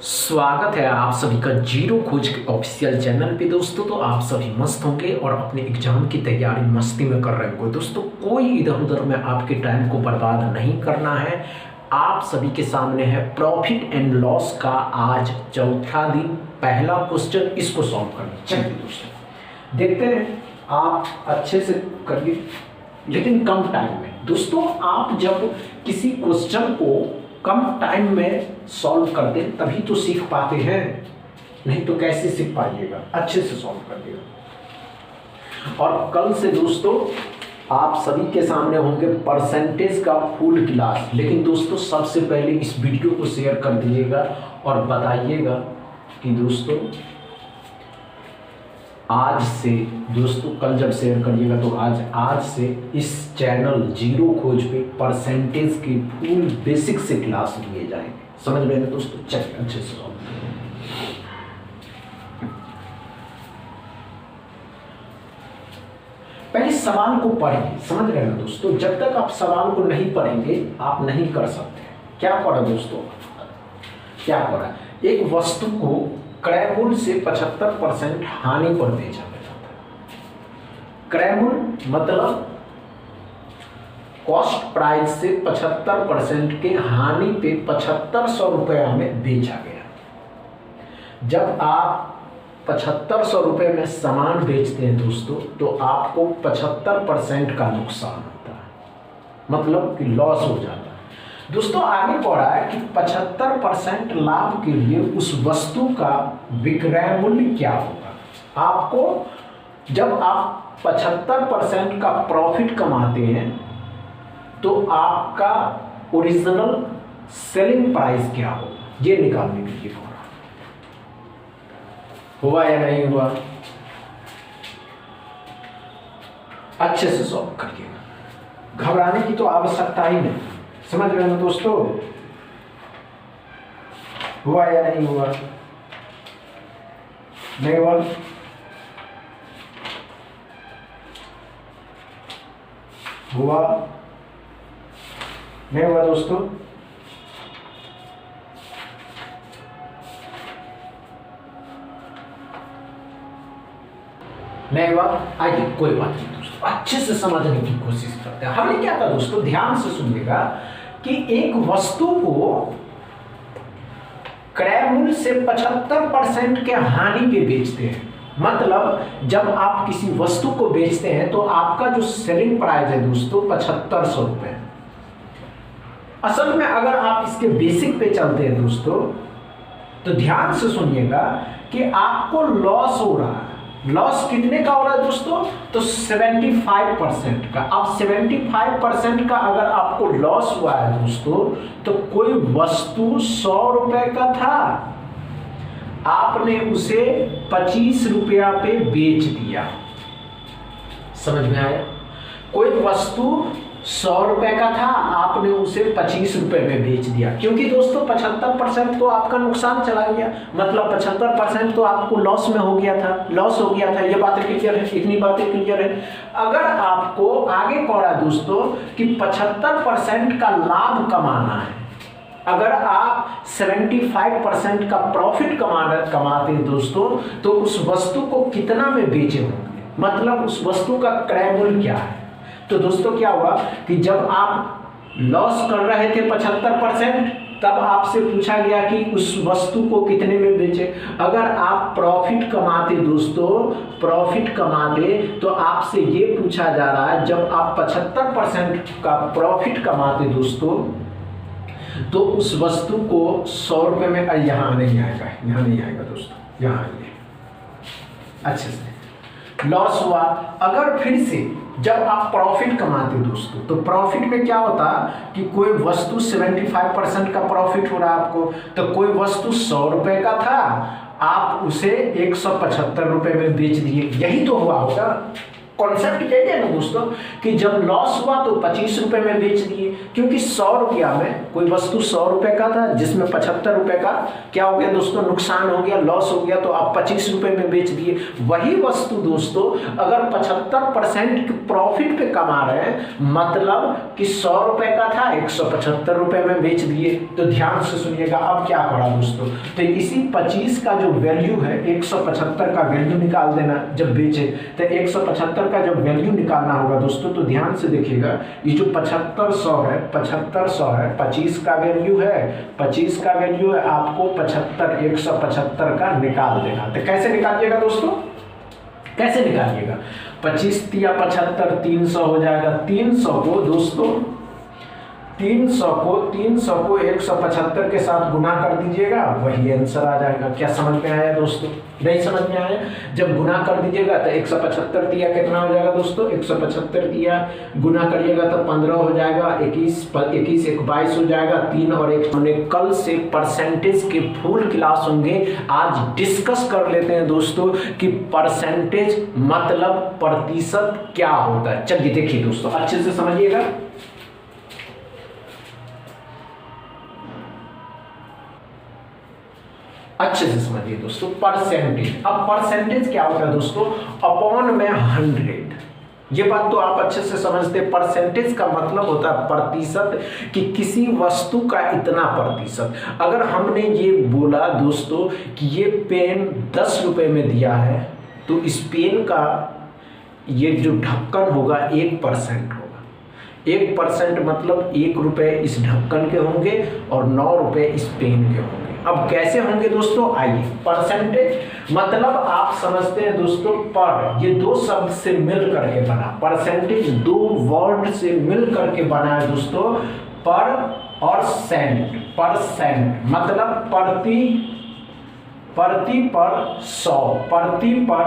स्वागत है आप सभी का जीरो खोज के ऑफिशियल चैनल पे दोस्तों। तो आप सभी मस्त होंगे और अपने एग्जाम की तैयारी मस्ती में कर रहे होंगे दोस्तों। कोई इधर उधर में आपके टाइम को बर्बाद नहीं करना है। आप सभी के सामने है प्रॉफिट एंड लॉस का आज चौथा दिन पहला क्वेश्चन, इसको सॉल्व करना। चलिए दोस्तों देखते हैं, आप अच्छे से करिए लेकिन कम टाइम में। दोस्तों आप जब किसी क्वेश्चन को कम टाइम में सॉल्व कर दें तभी तो सीख पाते हैं, नहीं तो कैसे सीख पाइएगा। अच्छे से सॉल्व करिएगा। और कल से दोस्तों आप सभी के सामने होंगे परसेंटेज का फुल क्लास। लेकिन दोस्तों सबसे पहले इस वीडियो को शेयर कर दीजिएगा और बताइएगा कि दोस्तों आज से, दोस्तों कल जब शेयर करिएगा तो आज से इस चैनल जीरो खोज पे परसेंटेज की फुल बेसिक से क्लास लिए जाएंगे। समझ रहे हैं दोस्तों? चलिए अच्छे से पहले सवाल को पढ़िए। समझ रहे हैं दोस्तों? जब तक आप सवाल को नहीं पढ़ेंगे आप नहीं कर सकते। क्या पढ़ा दोस्तों? क्या पढ़ा? एक वस्तु को क्रय मूल्य से 75% हानि पर बेचा जाता है। क्रय मूल्य मतलब कॉस्ट प्राइस से 75% के हानि पे 7500 रुपया में बेचा गया। जब आप 7500 रुपये में सामान बेचते हैं दोस्तों तो आपको 75% का नुकसान होता है, मतलब कि लॉस हो जाता है। दोस्तों आगे पढ़ा है कि 75% लाभ के लिए उस वस्तु का विक्रय मूल्य क्या होगा। आपको जब आप 75% का प्रॉफिट कमाते हैं तो आपका ओरिजिनल सेलिंग प्राइस क्या होगा, ये निकालने के लिए पढ़ा। हुआ या नहीं हुआ? अच्छे से सॉल्व करिएगा, घबराने की तो आवश्यकता ही नहीं। समझ रहे हैं दोस्तों? हुआ या नहीं हुआ? नहीं हुआ? हुआ नहीं हुआ दोस्तों? नहीं हुआ? आइए कोई बात नहीं दोस्तों, अच्छे से समझने की कोशिश करते हैं। हमने क्या था दोस्तों, ध्यान से सुनिएगा कि एक वस्तु को क्रय मूल्य से 75% के हानि पे बेचते हैं। मतलब जब आप किसी वस्तु को बेचते हैं तो आपका जो सेलिंग प्राइस है दोस्तों 7500 रुपए। असल में अगर आप इसके बेसिक पे चलते हैं दोस्तों तो ध्यान से सुनिएगा कि आपको लॉस हो रहा है। लॉस कितने का हो रहा है दोस्तों? तो 75% का। अब 75% का अगर आपको लॉस हुआ है दोस्तों तो कोई वस्तु 100 रुपए का था, आपने उसे 25 रुपया पे बेच दिया। समझ में आया? कोई वस्तु 100 रुपए का था, आपने उसे 25 रुपए में बेच दिया। क्योंकि दोस्तों 75% तो आपका नुकसान चला गया, मतलब 75% तो आपको लॉस में हो गया था, लॉस हो गया था। ये बातें क्लियर है? इतनी बातें क्लियर है? अगर आपको आगे पढ़ा दोस्तों कि 75% का लाभ कमाना है, अगर आप 75% का प्रॉफिट कमाते हैं दोस्तों तो उस वस्तु को कितना में बेचे होंगे, मतलब उस वस्तु का क्रय मूल्य क्या है। तो दोस्तों क्या हुआ कि जब आप लॉस कर रहे थे 75%, तब आपसे पूछा गया कि उस वस्तु को कितने में बेचे। अगर आप प्रॉफिट कमाते दोस्तों, प्रॉफिट कमाते तो आपसे ये पूछा जा रहा है, जब आप 75% का प्रॉफिट कमाते दोस्तों तो उस वस्तु को 100 रुपए में, यहाँ नहीं आएगा, यहाँ नहीं आएगा दोस्तों, यहाँ आइए अच्छे से। लॉस हुआ। अगर फिर से जब आप प्रॉफिट कमाते दोस्तों तो प्रॉफिट में क्या होता कि कोई वस्तु 75% का प्रॉफिट हो रहा है आपको, तो कोई वस्तु 100 रुपए का था, आप उसे 175 रुपए में बेच दिए। यही तो हुआ होगा। कॉन्सेप्ट यही है ना दोस्तों कि जब लॉस हुआ तो 25 रुपए में बेच दिए, क्योंकि 100 रुपया में कोई वस्तु 100 रुपए का था जिसमें 75 रुपए का क्या हो गया दोस्तों, नुकसान हो गया, लॉस हो गया, तो आप 25 रुपए में बेच दिए। वही वस्तु दोस्तों अगर 75% प्रॉफिट पे कमा रहे हैं, मतलब कि 100 रुपए का था 175 रुपए में बेच दिए। तो ध्यान से सुनिएगा, अब क्या पड़ा दोस्तों, तो इसी 25 का जो वैल्यू है 175 का वैल्यू निकाल देना जब बेचे, तो 175 का जब वैल्यू निकालना होगा दोस्तों, तो ध्यान से देखिएगा, ये जो 7500 है, 7500 है, 25 का वैल्यू है, 25 का वैल्यू है, आपको 75 175 का निकाल देना। तो कैसे निकालिएगा दोस्तों, कैसे निकालिएगा, 25 या 75 300 हो जाएगा। 300 को दोस्तों 300 को 175 के साथ गुना कर दीजिएगा, वही आंसर आ जाएगा। क्या समझ में आया दोस्तों, नहीं समझ में आया? जब गुना कर दीजिएगा तो 175 दिया कितना हो जाएगा दोस्तों, 175 दिया गुना करिएगा तो 15 हो जाएगा, 21 1 22 हो जाएगा, 3 और 1। हमने कल से परसेंटेज के फुल क्लास होंगे, आज डिस्कस कर लेते हैं दोस्तों कि परसेंटेज मतलब प्रतिशत क्या होता है। चलिए देखिए दोस्तों, अच्छे से समझिएगा। अच्छे से समझिए दोस्तों, परसेंटेज। अब परसेंटेज क्या होता है दोस्तों, अपॉन में 100। ये बात तो आप अच्छे से समझते हैं। परसेंटेज का मतलब होता है प्रतिशत, कि किसी वस्तु का इतना प्रतिशत। अगर हमने ये बोला दोस्तों कि ये पेन 10 रुपए में दिया है, तो इस पेन का ये जो ढक्कन होगा 1% होगा। 1% मतलब 1 रुपए इस ढक्कन के होंगे और 9 रुपए इस पेन के होंगे। अब कैसे होंगे दोस्तों, आइए। परसेंटेज मतलब आप समझते हैं दोस्तों, पर ये दो शब्द से मिल करके बना। परसेंटेज दो वर्ड से मिल करके बना है दोस्तों, पर और सेंट। परसेंट मतलब प्रति पर 100, प्रति पर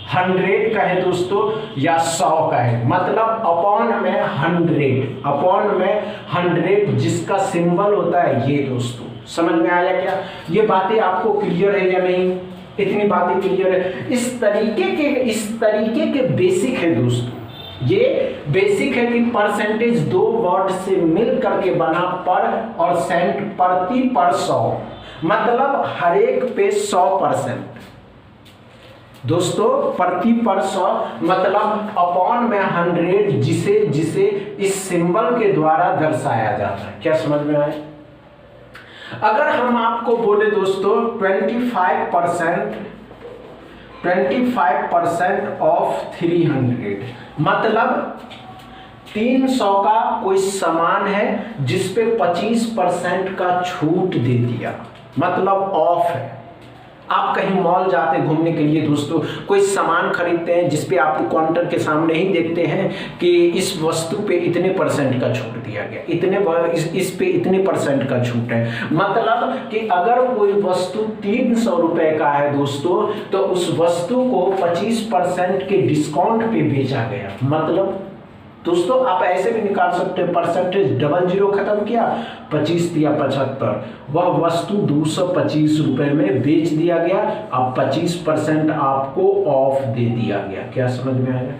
100 कहे दोस्तों, या 100 कहे, मतलब अपॉन में 100, अपॉन में 100 जिसका सिंबल होता है ये दोस्तों। समझ में आया क्या? ये बातें आपको क्लियर है या नहीं? इतनी बातें क्लियर है। इस तरीके के बेसिक है दोस्तों, ये बेसिक है कि परसेंटेज दो वर्ड से मिल करके बना, पर और सेंट, प्रति पर 100, मतलब हर एक पे 100% दोस्तों, प्रति पर 100 मतलब अपॉन में 100 जिसे इस सिंबल के द्वारा दर्शाया जाता है। क्या समझ में आया? अगर हम आपको बोले दोस्तों 25% ऑफ 300, मतलब 300 का कोई सामान है जिस पे 25% का छूट दे दिया, मतलब ऑफ है। आप कहीं मॉल जाते हैं घूमने के लिए दोस्तों, कोई सामान खरीदते हैं जिस पे आपको काउंटर के सामने ही देखते हैं कि इस वस्तु पे इतने % का छूट दिया गया, इस पे इतने % का छूट है। मतलब कि अगर कोई वस्तु 300 रुपए का है दोस्तों, तो उस वस्तु को 25% के डिस्काउंट पे बेचा गया। मतलब दोस्तों आप ऐसे भी निकाल सकते हैं, परसेंटेज 00 खत्म किया, 25 या 75, वह वस्तु 225 रुपए में बेच दिया गया। अब 25% आपको ऑफ दे दिया गया। क्या समझ में आया?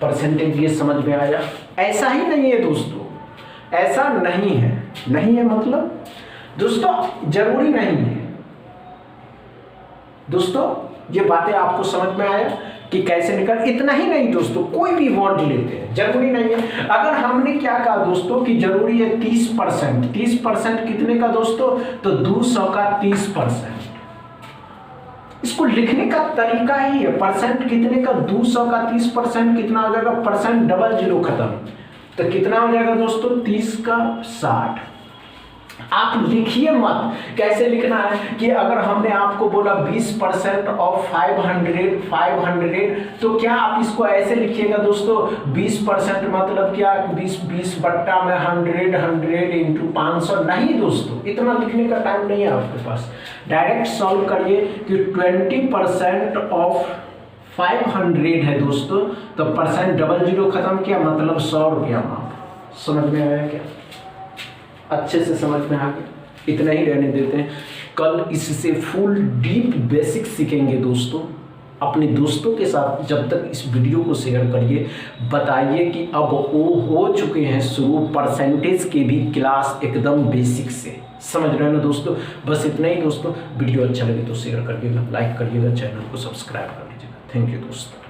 परसेंटेज ये समझ में आया? ऐसा ही नहीं है दोस्तों, ऐसा नहीं है मतलब दोस्तों जरूरी नहीं है दोस्तों। ये बातें आपको समझ में आया कि कैसे निकल? इतना ही नहीं दोस्तों, कोई भी वर्ड लेते हैं, जरूरी नहीं है। अगर हमने क्या कहा दोस्तों कि जरूरी है 30%, 30% कितने का दोस्तों, तो 200 का 30%। इसको लिखने का तरीका ही है, परसेंट कितने का, 200 का 30% कितना हो जाएगा, परसेंट 00 खत्म, तो कितना हो जाएगा दोस्तों, 30 का 60। आप लिखिए मत, कैसे लिखना है कि अगर हमने आपको बोला 20% ऑफ 500, तो क्या आप इसको ऐसे लिखिएगा दोस्तों, 20% मतलब क्या, 20 बट्टा में 100 इंटू 500? नहीं दोस्तों, इतना लिखने का टाइम नहीं है आपके पास। डायरेक्ट सॉल्व करिए कि 20% ऑफ 500 है दोस्तों, तो परसेंट 00 खत्म किया, मतलब 100 रुपया माफ। समझ में आया क्या? अच्छे से समझ में आ गया? इतना ही रहने देते हैं, कल इससे फुल डीप बेसिक सीखेंगे दोस्तों। अपने दोस्तों के साथ जब तक इस वीडियो को शेयर करिए, बताइए कि अब वो हो चुके हैं शुरू परसेंटेज के भी क्लास एकदम बेसिक से। समझ रहे हैं ना दोस्तों। बस इतना ही दोस्तों। वीडियो अच्छा लगे तो शेयर करिएगा, लाइक करिएगा, चैनल को सब्सक्राइब कर लीजिएगा। थैंक यू दोस्तों।